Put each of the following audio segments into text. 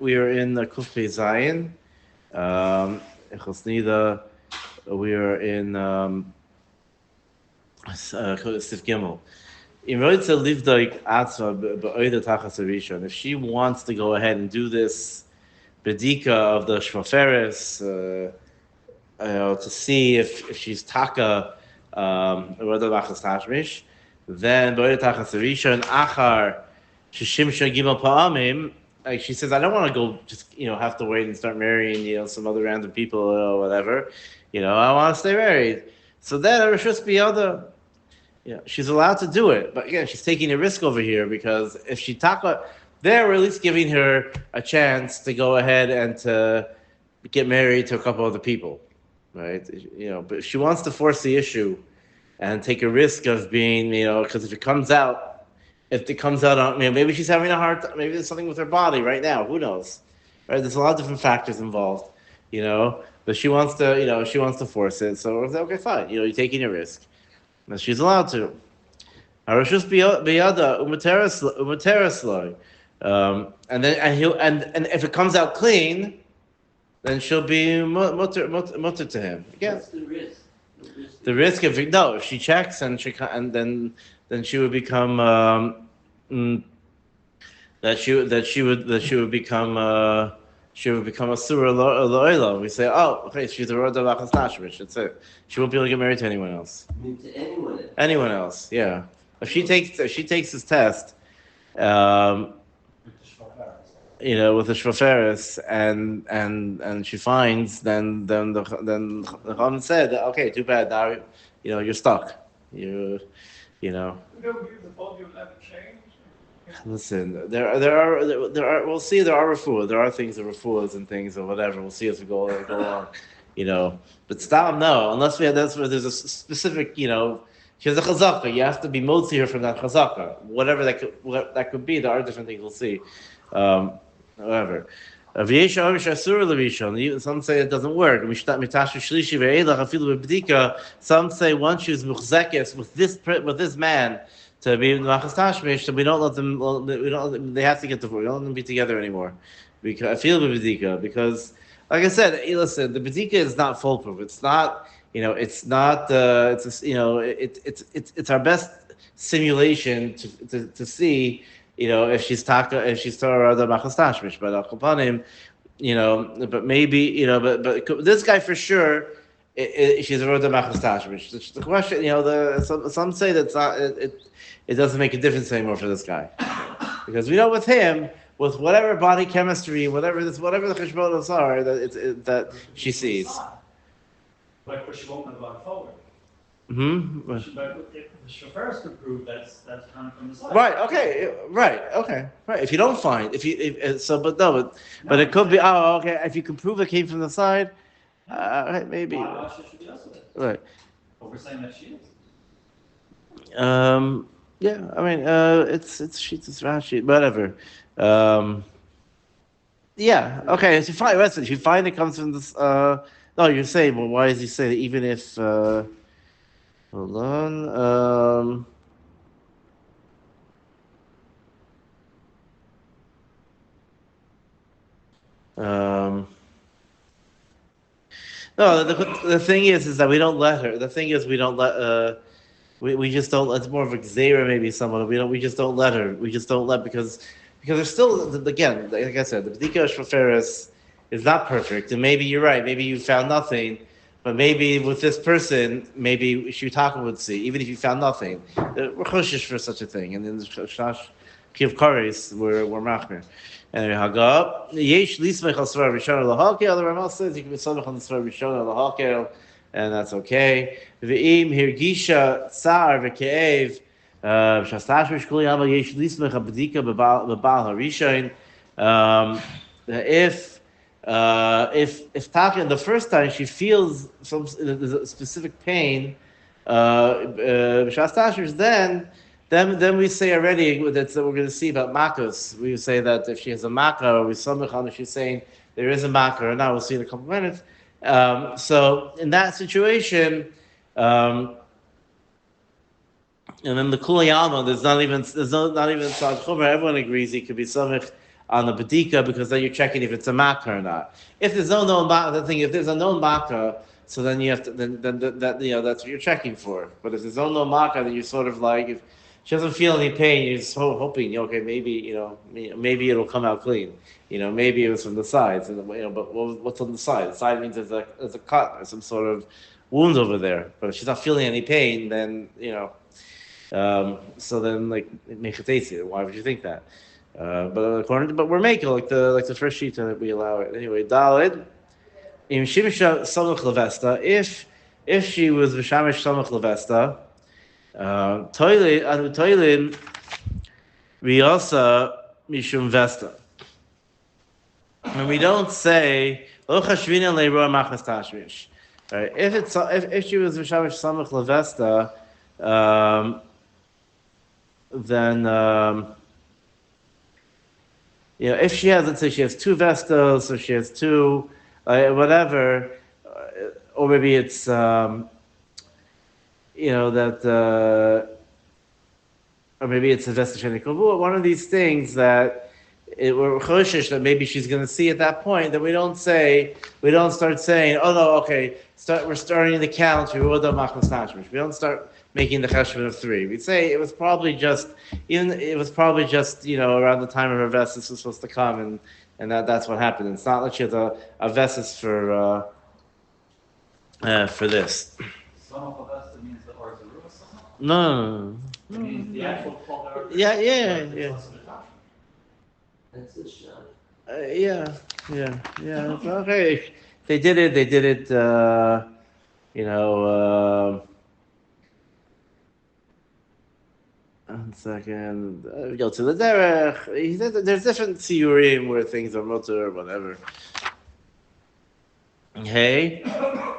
we are in the Kufay Zion. Echos Niddah. We are in Sif Gimel. If she wants to go ahead and do this bedika of the shvaferes, to see if she's taka then achar shishimsha gimel pa'amim. Like she says, I don't want to go just have to wait and start marrying some other random people or whatever. I want to stay married. So then there should be other. She's allowed to do it, but again, she's taking a risk over here because if she taka, they're at least giving her a chance to go ahead and to get married to a couple other people, right? But if she wants to force the issue and take a risk of being, because if it comes out on, maybe she's having a hard time, maybe there's something with her body right now, who knows, right? There's a lot of different factors involved, but she wants to force it. So okay, fine, you're taking a risk. And she's allowed to. Aruch biyada umateres lo. And if it comes out clean, then she'll be mutter to him. Again. What's the risk? The risk if she checks and then she would become that she would become a surah lo'ela. We say, okay, she's a roda v'achas tashmish. That's it. She won't be able to get married to anyone else. I mean, to anyone else. Anyone else, yeah. If she takes this test, with the shvaferes and she finds, then the Chachamim said, okay, too bad. Now you're stuck. You don't believe the body will never change. Listen, there are. We'll see. There are refuah. There are things of refuahs and things or whatever. We'll see as we go along. But stam no. Unless that's where there's a specific. She has a chazaka. You have to be motzi her from that chazaka. Whatever that could be. There are different things we'll see. However. Some say it doesn't work. Some say once she's muchzekes with this man to be machas tashmish, so we don't let them. They have to get divorced. We don't let them be together anymore. Because I feel because, like I said, listen, the bedika is not foolproof. It's not. It's not. It's our best simulation to see. If she's Torah the machas tashmish, but al kapanim, but maybe, but this guy for sure, she's a roda machas tashmish. The question, some say that it doesn't make a difference anymore for this guy, because we know with him, with whatever body chemistry, whatever the cheshbonos are that she sees. But she won't have gone forward. Mm-hmm. But if the chauffeurs could prove that's coming from the side. Right. Okay. Right. If you don't find, but it could be. Oh, okay. If you can prove it came from the side, right, maybe. Should be also there. Right. But we're saying that she is. Yeah. I mean, it's Rashi, whatever. Yeah. Okay. If you find it comes from this. No, you're saying. Well, why does he say that even if? Hold on. No, the thing is that we don't let her. The thing is we don't let. We just don't. It's more of a gzeira maybe someone. We just don't let her. We just don't let because there's still again, like I said, the b'dika shvaferes is not perfect, and maybe you're right. Maybe you found nothing. But maybe with this person, maybe Shutaka would see, even if you found nothing. We're choshish for such a thing. And then the Shash Kiv Kares, we're machmer. Anyway, Hagab. Yesh lismech al svar rishon lahakel. The Ramal says you can be samech on the svar rishon lahakel, and that's okay. Ve'im hirgisha tsar v'ke'ev. Shastash mishkuli amal yesh lismech abedika bebal harishon. If Taka the first time she feels some specific pain, then we say already that we're going to see about makos. We say that if she has a makah or we samech, she's saying there is a makah or not. We'll see in a couple of minutes. So in that situation, and then the kuliyama, there's not even sad chomer. Everyone agrees he could be samech on the bedika, because then you're checking if it's a makkah or not. If there's no known makkah, the thing, if there's a known makkah, so then you have to, then that that's what you're checking for. But if there's no known makkah, then you're sort of like, if she doesn't feel any pain, you're just hoping, okay, maybe maybe it'll come out clean. Maybe it was from the sides, and but what's on the side? The side means there's a cut or some sort of wound over there. But if she's not feeling any pain, then so then like mechatesi. Why would you think that? But we're making like the first sheet that we allow it anyway. Dalid im shimsha samach levesta. If she was v'shamish samach levesta, toilin we also mishum vesta. And we don't say lo chashvina leroa machas tashmish. Right? If she was v'shamish samach levesta, then if she has, let's say she has two vestas, or she has two whatever, or maybe it's that or maybe it's a vesta shenikavua, one of these things that we're choshish that maybe she's going to see at that point, then we don't start saying, oh no, okay, we're starting the count. We don't start making the cheshbon of 3. We'd say it was probably just around the time of her vestas was supposed to come, and that's what happened. It's not like she has a vestas for this. Some of Vesta means the Orzaru. No. It means the actual 12 hours. Yeah. That's the shot. Yeah. Okay. They did it. One second. Go to the derech. He said that there's different tziyurim where things are mutter or whatever. Hey,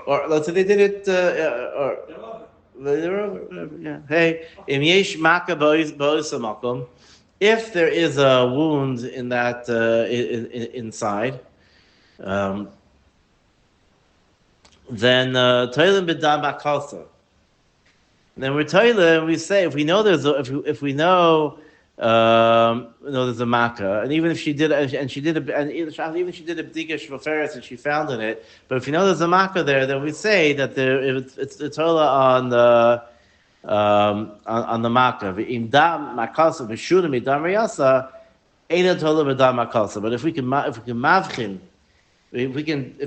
or let's say they did it. Yeah. Hey, im yesh maka ba'isamakom. If there is a wound in that inside, then toilim b'dam akalsa. Then we're toilim. We say if we know there's if we know there's a makkah, and even if she did even she did a b'dika shvaferes and she found in it, but if you know there's a makkah there, then we say that it's toilah on the makkah. V'im dam makalsa v'shunim idam riyasa, eina toilah b'dam makalsa. But if we can mavchin, if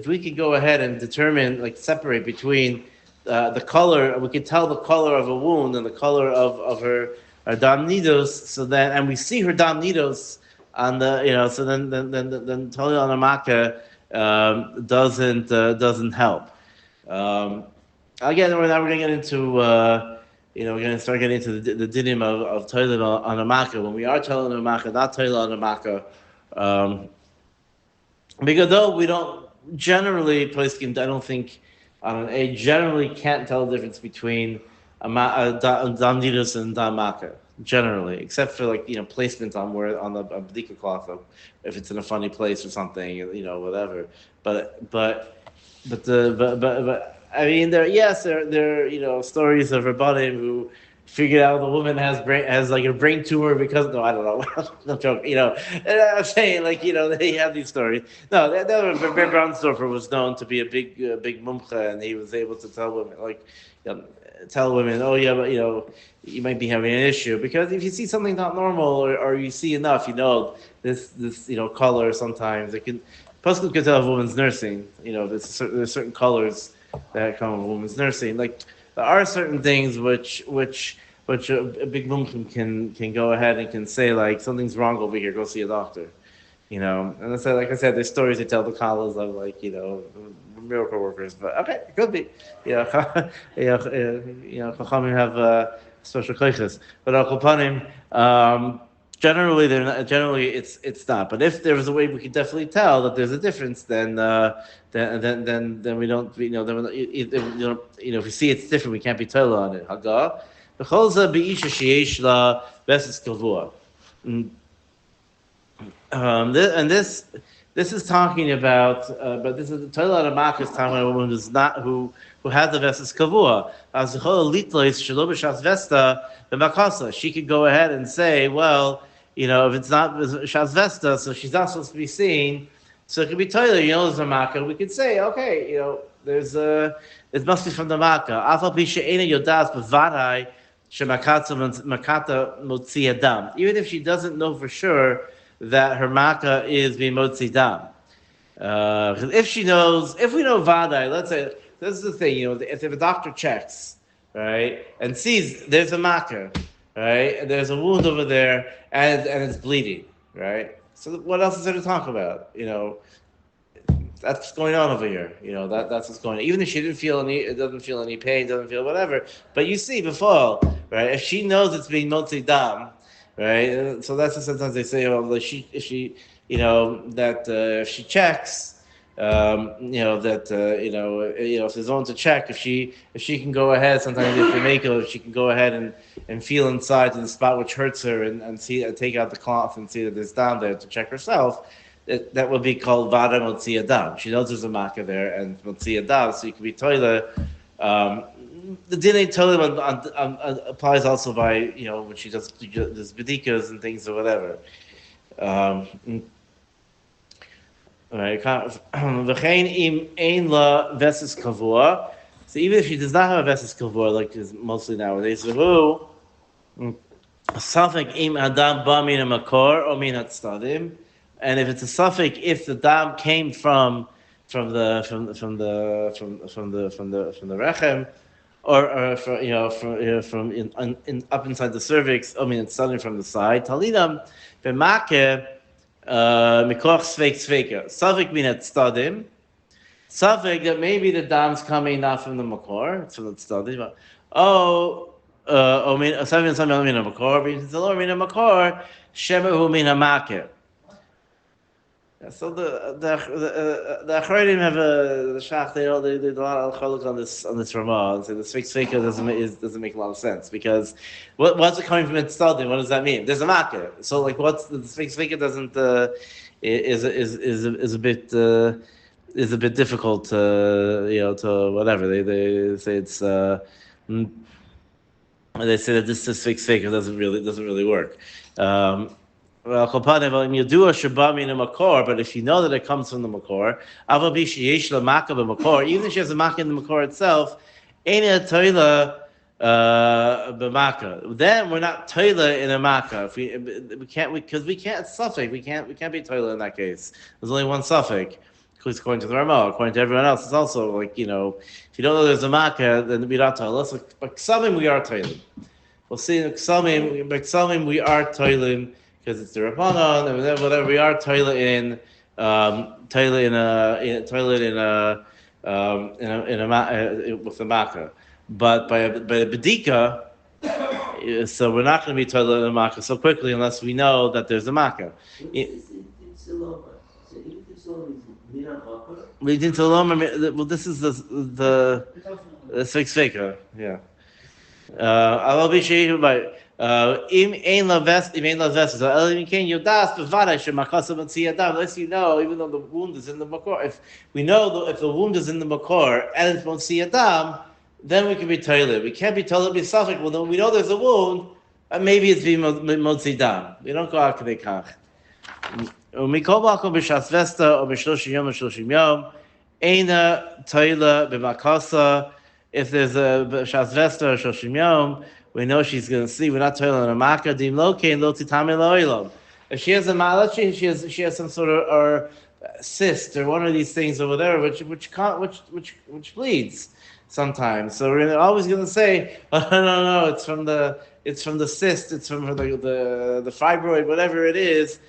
we can go ahead and determine, like separate between the color, we can tell the color of a wound and the color of her dam nidos. So then, and we see her dam nidos on the, so then totally on the makkah doesn't help. Again, we're going to get into we're going to start getting into the dinim of toilet on a makkah. When we are toilet on a makkah, not toilet on a makkah. Because though we don't generally, I don't think generally can't tell the difference between dam nidus and dam makkah generally, except for placement on the bdika cloth, if it's in a funny place or something, whatever. But I mean, there stories of rabbanim who figured out the woman has like a brain tumor because I don't know. I'm joking. I'm saying they have these stories. No, that Ber Brownsdorfer was known to be a big mumcha, and he was able to tell women oh yeah, but you might be having an issue, because if you see something not normal or you see enough, this color sometimes it can. Pascal can tell a woman's nursing. There's certain colors that come with women's nursing. Like there are certain things which a big mumchim can go ahead and can say something's wrong over here. Go see a doctor. And like I said, there's stories they tell the collars of miracle workers. But okay, it could be. Chachamim have special koiches, but al kopanim. Generally, it's not. But if there was a way we could definitely tell that there's a difference, then we don't. If we see it's different, we can't be told on it. Haga, b'cholza b'isha sheyesh la beses kavua. This is talking about, but this is the toilet of Makkah is talking about a woman who has the vestas kavua. As the whole litlois shelo b'shas vesta b'makasa, she could go ahead and say, well, if it's not Shas Vesta, so she's not supposed to be seen. So it could be Toiler, there's a Makkah. We could say, okay, there's it must be from the Makkah. Afal Pisha Ena Yodas Bavadai Makata Motzi Adam. Even if she doesn't know for sure that her Makkah is being Motzi Dam. If we know Vadai, let's say, this is the thing, if a doctor checks, right, and sees there's a Makkah, right, and there's a wound over there, and it's bleeding, right, so what else is there to talk about? That's what's going on over here. That's what's going on. Even if she doesn't feel any pain, doesn't feel whatever. But you see before, right? If she knows it's being motzi dam, right? So that's what sometimes they say. If she, if she checks, if there's one to check, if she can go ahead. Sometimes if she can go ahead and feel inside to the spot which hurts her and see, take out the cloth and see that there's down there to check herself. That would be called Vada Motzi Adam. She knows there's a Makkah there, and Motzi Adam, so you can be Toilet. The Dinei Toilet applies also by, when she does Bedikas and things or whatever. Right. V'chein im ein la vesis kavua. So even if she does not have a vesis kavua, like is mostly nowadays, so Safek im Adam ba min makor or min hatstadim. And if it's a suffix, if the dam came from the rechem, or from up inside the cervix, it's starting from the side. Talidam b'makeh mikoch sveik sveika. Suffix mean at stadim. Suffix that maybe the dam's coming not from the makor, it's from the stadim. But something min a makor, but it's a lower min a makor. Shemahu min a makeh. So the Achronim have the Shach. They do a lot of chaluk on this Ramah. And say the Sfik Sfika doesn't make a lot of sense because what's it coming from Tzaddim? What does that mean? There's a makkah. So like what's the Sfik Sfika doesn't is a bit difficult to whatever they say it's they say that this Sfik Sfika doesn't really work. But if you know that it comes from the makor, even if she has a makkah in the makor itself, then we're not toilet in a makkah. We can't suffix. We can't be toilet in that case. There's only one suffix. Because according to the Ramah, according to everyone else, it's also like if you don't know there's a makkah, then we're not toilet. So, but Ksamim we are toilet. We'll see in Ksamim we are toilet. Because it's the Rabbanon, and whatever we are toilet in with the makkah, but by a bedika, so we're not going to be toilet in a makkah so quickly unless we know that there's a makkah. We didn't tell them. Well, this is the six figure, yeah. I'll be sure by. Unless you know, even though the wound is in the makor, if we know if the wound is in the makor and it's motzi adam, then we can be toilet. We can't be toilet be suffix. Well, then we know there's a wound, and maybe it's being motzi dam. We don't go out kadei kach. Mikol makom b'shas vesta or b'shloshim yom eina toilet b'makasa. If there's a b'shas vesta or shloshim yom, we know she's going to see. We're not toiling a makkah. Dim lo kein lo titame lo'ilom. If she has a malach, she has some sort of or cyst or one of these things over there, which bleeds sometimes. So we're always going to say, oh, no, it's from the cyst, it's from the fibroid, whatever it is.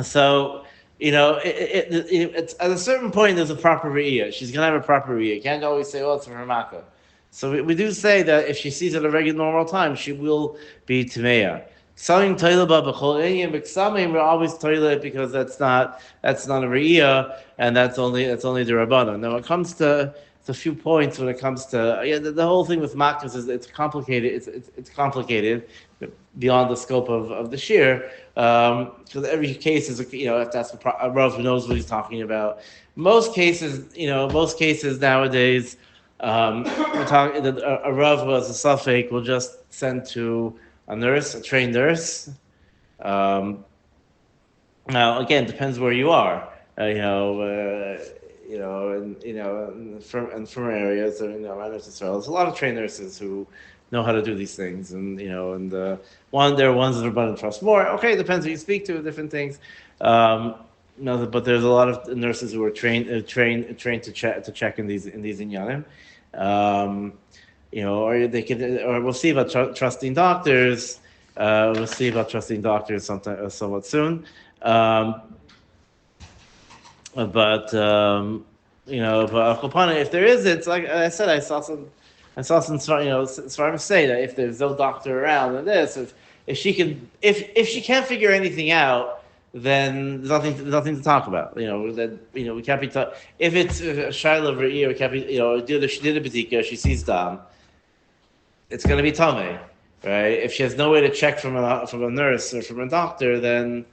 So it's at a certain point there's a proper re'iyah. She's going to have a proper re'iyah. You can't always say, it's from her makkah. So we do say that if she sees it at a regular normal time, she will be Timeya. Selling toilet we're always toilet because that's not a Riyah and that's only the Rabbanon. Now when it comes to a few points when it comes to the whole thing with Makkahs is it's complicated. It's complicated beyond the scope of the shir. Because every case is if that's a Rav who knows what he's talking about. Most cases nowadays. We're talking that a Rav who has a suffix will just send to a trained nurse, Um, Now, again, depends where you are. From areas, or around Israel, there's a lot of trained nurses who know how to do these things, there are ones that are better trust more. Okay, depends who you speak to, different things. Um, no, but there's a lot of nurses who are trained to check in these inyanim. Um, or we'll see about trusting doctors. We'll see about trusting doctors sometime, somewhat soon. Um, but upon it, if there isn't, like I said, I saw some, Svarim say that if there's no doctor around, and if if she can't figure anything out, then there's nothing to talk about. We can't be talk. If it's a Shiloh over here, we can't be, she did a bedika, she sees dam, it's going to be tummy, right? If she has no way to check from a nurse or from a doctor, then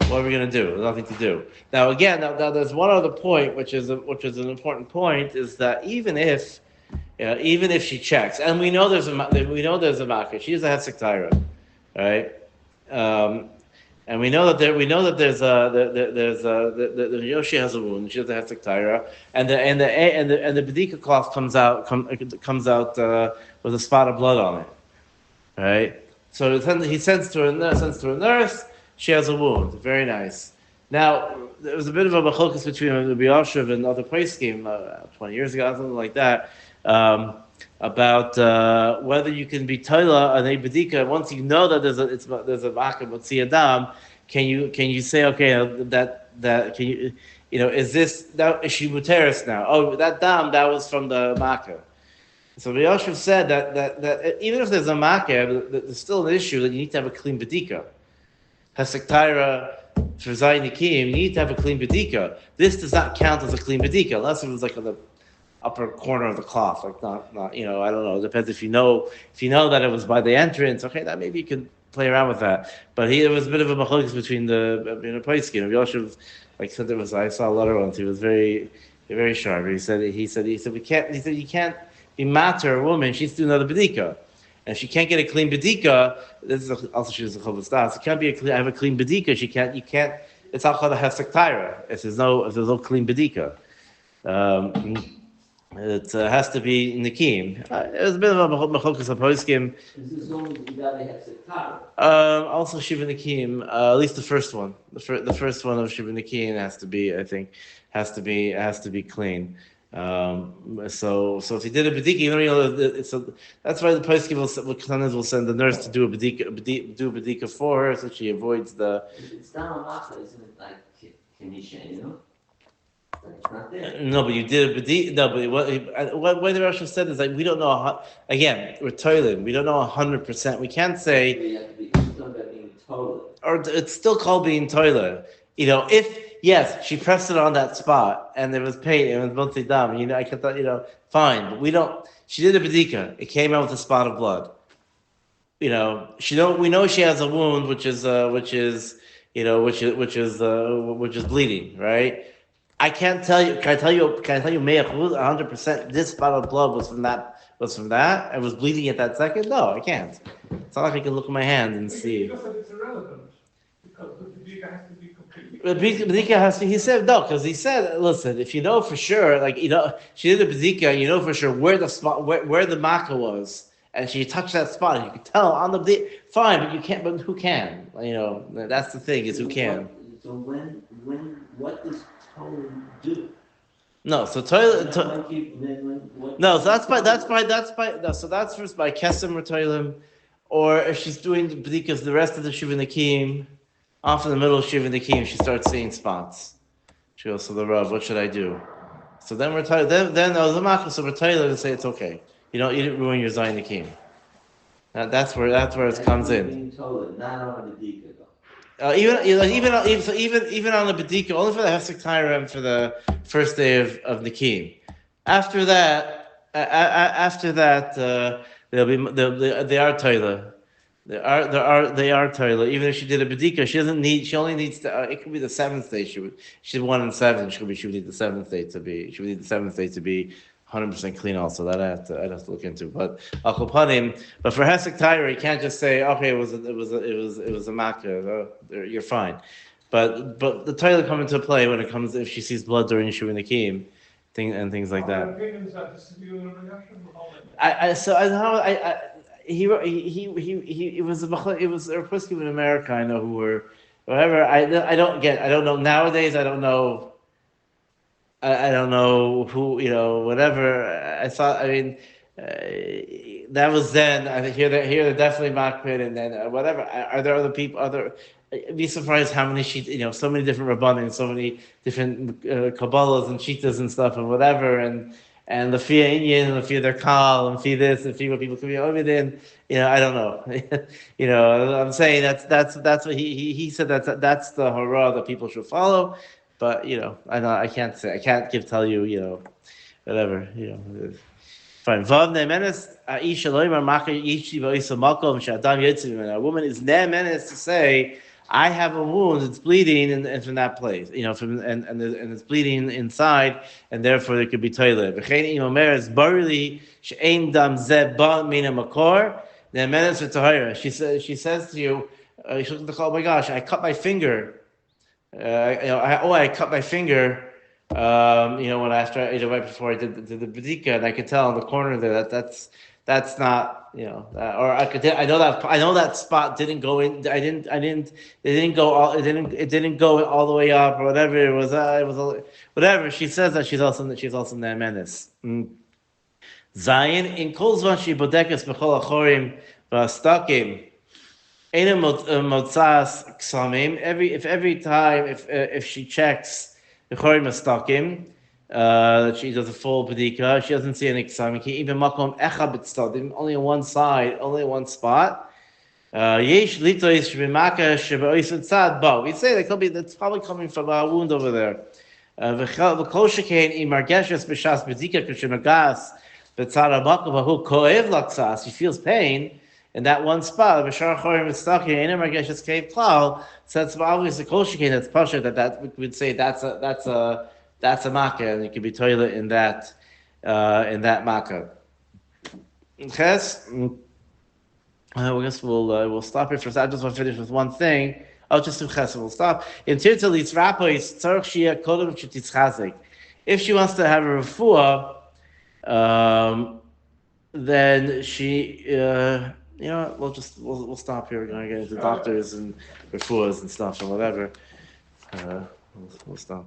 what are we going to do? There's nothing to do. Now, again, now there's one other point, which is an important point, is that even if she checks, and we know there's a market, she is a hesek tyra, right? And we know that there's Yoshi has a wound. She has a hesek tyra, and the bedika cloth comes out with a spot of blood on it, right? So he sends to a nurse. She has a wound. Very nice. Now, there was a bit of a machlokas between Rabbi Yashiv and other poskim 20 years ago, something like that, about whether you can be toila on a bedika once you know that there's a makkah motzi adam. Can you say, okay, that can you is she muteris now? Oh, that dam that was from the makkah. So Rabbi Yashiv said that even if there's a makkah, there's still an issue that you need to have a clean bedika. Hesek tyra for Zayin Nikim, you need to have a clean bedika. This does not count as a clean bedika unless it was like on the upper corner of the cloth, like not I don't know. It depends if you know that it was by the entrance. Okay, that maybe you can play around with that. But there was a bit of a machlokes between the poskim. Rabbi Yoshev, like said, I saw a letter once. He was very very sharp. He said we can't. He said you can't be matter a woman. She's doing another bedika. And if she can't get a clean bedika, this is also she does a chovas das. It can't be have a clean bedika. You can't. It's all called a hesek tyra. If there's no clean bedika, it has to be nikim. It was a bit of a machlokas poskim. This is only without a hesek tyra. Also shiva nikim. At least the first one. The first one of shiva nikim has to be. I think has to be clean. So if he did a bedika, that's why the poskim will send the nurse to do a bedika for her, so she avoids the. It's not a matzah, isn't it? Like condition, It's not there. No, but you did a bedika. No, but what the Rosh said is like we don't know. Again, we're toiling. We don't know 100%. We can't say. You have to be still being toilet. Or it's still called being toilet. If. Yes, she pressed it on that spot, and there was pain. It was motzi dam. I thought, fine, but we don't. She did a bedika. It came out with a spot of blood. We know she has a wound, which is bleeding, right? I can't tell you. Can I tell you 100%? This spot of blood was from that. It was bleeding at that second. No, I can't. It's not like I can look at my hand and see. Because it's irrelevant. Because the bedika has to be completely. Bedika has to. He said no, because he said, listen, if you know for sure, she did a bedika, for sure where the spot, where the makkah was, and she touched that spot, you could tell on the bedika. Fine, but you can't. But who can? That's the thing is who can. So what does toilet do? No, so toilet. No, so that's first by kesem or toilim, or if she's doing the bedikas, the rest of the shiva nikim. Off in the middle of Shiva Nikim, she starts seeing spots. She goes to the Rav, what should I do? So then we're tired. Then the Machas, so we're tired and say it's okay. You didn't ruin your Zayin Nikim. That's where it comes in. Not on the bedika though. Even on the bedika, only for the hesek tyra and for the first day of Nikim. After that, they are Toila. They are Toila. Even if she did a bedika, she only needs to. It could be the seventh day. She did 1 and 7. She would need the seventh day to be. She would need the seventh day to be 100% clean also. That I'd have to look into. But Al Kopanim, but for Hesek Tyra, you can't just say, okay, it was a makkah. You're fine. But the toilet come into play when it comes if she sees blood during Shuv Nakim, things like that. He it was a Puskim in America I know who were whatever I don't know nowadays I don't know who whatever I thought that was then I think here they're definitely Makpid and then whatever are there other people I'd be surprised how many so many different Rabbanim, so many different Kabbalahs and Shitas and stuff and whatever and the Fia Indian, and the Fia their Kal, and Fia this, and Fia what people could be over there. I don't know. I'm saying that's what he said that's the hurrah that people should follow. But I can't tell you, whatever, Fine. Vav ne'menes Aisha loymar maka yishi v'oisa makom she'adam yotzei mimena. A woman is ne'menes to say, I have a wound, it's bleeding, and from that place, and it's bleeding inside, and therefore there could be toilet. V'chein im omeres barili she'ein dam zeh ba mina makor ne'menes v'tahira. She says to you, she looks at the oh my gosh, I cut my finger. I cut my finger. When after right before I did the bedika, and I could tell in the corner there that's not or I know that spot didn't go in. It didn't go all the way up or whatever it was. Whatever she says that she's also ne'menes. Zayin in kol zman she bodekes b'chol achorim v'astakim. Every time if she checks the chorim astakim, she does a full bedika. She doesn't see any ksamim. Even makom echa b'tzadim, only on one side, only one spot. Yesh litois shebimaka shebeoisad tzad ba. We say that's probably coming from a wound over there. V'chol shekein im margeshes b'shas bedika k'shemagas b'tzad abaka v'hu koev laksas. She feels pain in that one spot. B'shar chorim astakim ain't margeshes cave klal. So that's obviously kol shekein. That's pasha that we would say that's a makkah, and it could be toilet in that makkah. Ches, I guess we'll stop here for a second. I just want to finish with one thing. I'll just do ches. We'll stop. If she wants to have a refuah, then she, we'll stop here. We're going to get into doctors and refuahs and stuff and whatever. We'll stop.